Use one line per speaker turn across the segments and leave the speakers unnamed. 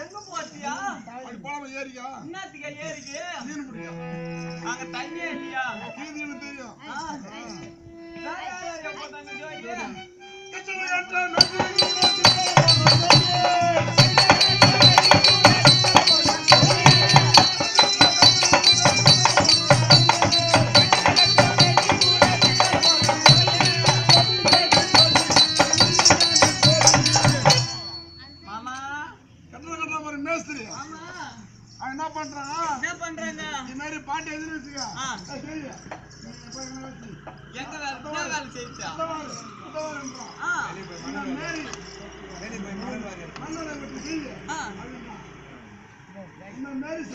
எங்க போத்தியா
போலாம ஏரியா
என்னத்துக்கு ஏரிக்கு மீன் பிடிக்க அங்க தண்ணியே இல்லையா
கீதின்னு தெரியும் என்ன பண்றாங்க இந்த மாதிரி பாட்டு எழுதி வச்சுக்க
எங்க வேலை செய்யுச்சா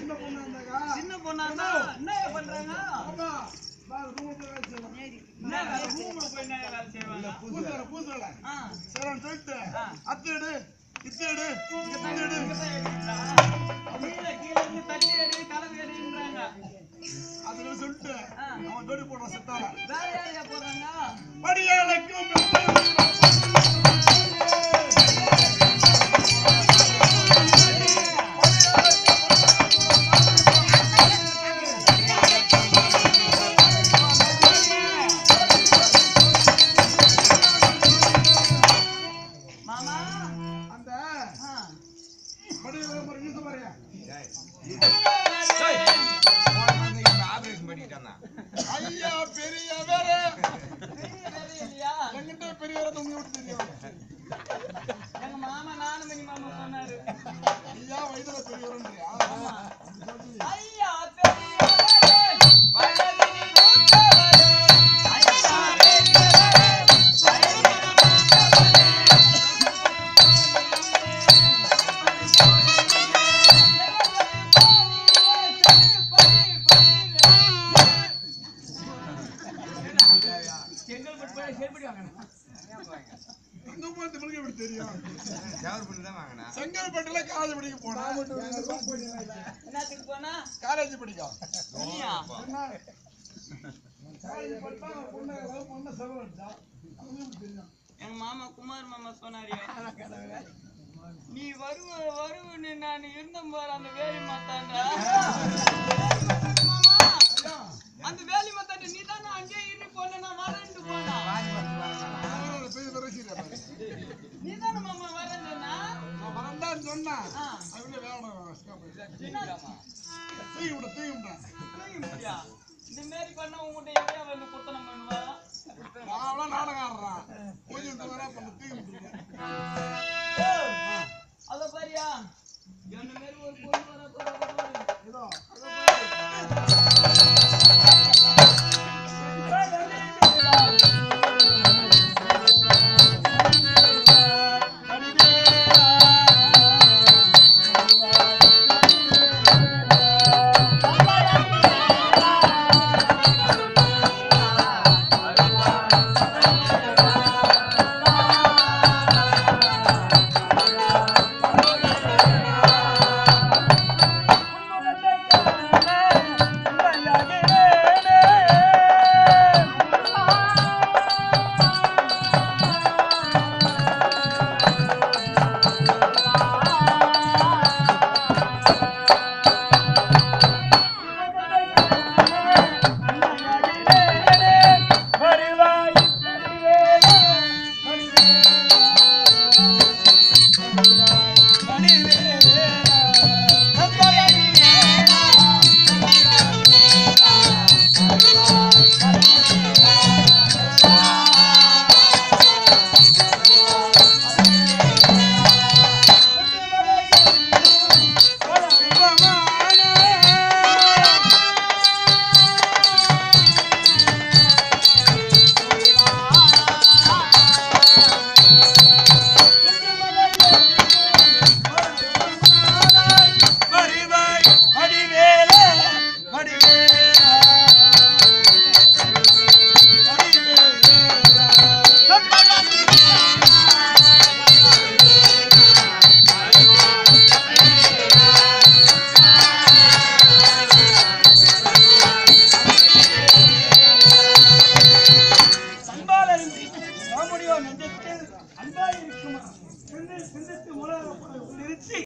சின்ன பொண்ணு
சின்ன பொண்ணா என்ன பண்றாங்க
அத்தேடு இத்தேடு அதுல சொல்லிட்டு அவன் தோடி போடுறான் செத்தால
போடுறாங்க
படியாளைக்கும் ஐயா பெரிய வேற எங்கிட்ட பெரிய வேற உங்க வீட்டு தெரியும்
எங்க மாமா நானும் மணி மாமா சொன்னாரு
ஐயா வயதுல பெரியவரன்றியா
ஐயா
செங்கல்பட்டுல காலேஜ் படிக்க போனா காலேஜ் படிக்கும்
எங்க மாமா குமார் மாமா சொன்னாரியா நீ வருவன்னு நான் இருந்தம் போற அந்த வேலி மாத்தாண்டா அந்த வேலி மாத்தாண்ட நீ தானே
தூக்கி விட தூக்கி விட
இந்த மாதிரி பண்ண உங்ககிட்ட எப்படியா வந்து குத்தனம் பண்ணுவா
நான் நாடகம் ஆடுறான் கொஞ்சம் தூரம் பண்ண தூக்கி விட்டுருக்கேன்
அத பாரியா என்ன மாதிரி ஒரு பொண்ணு வர
இதோ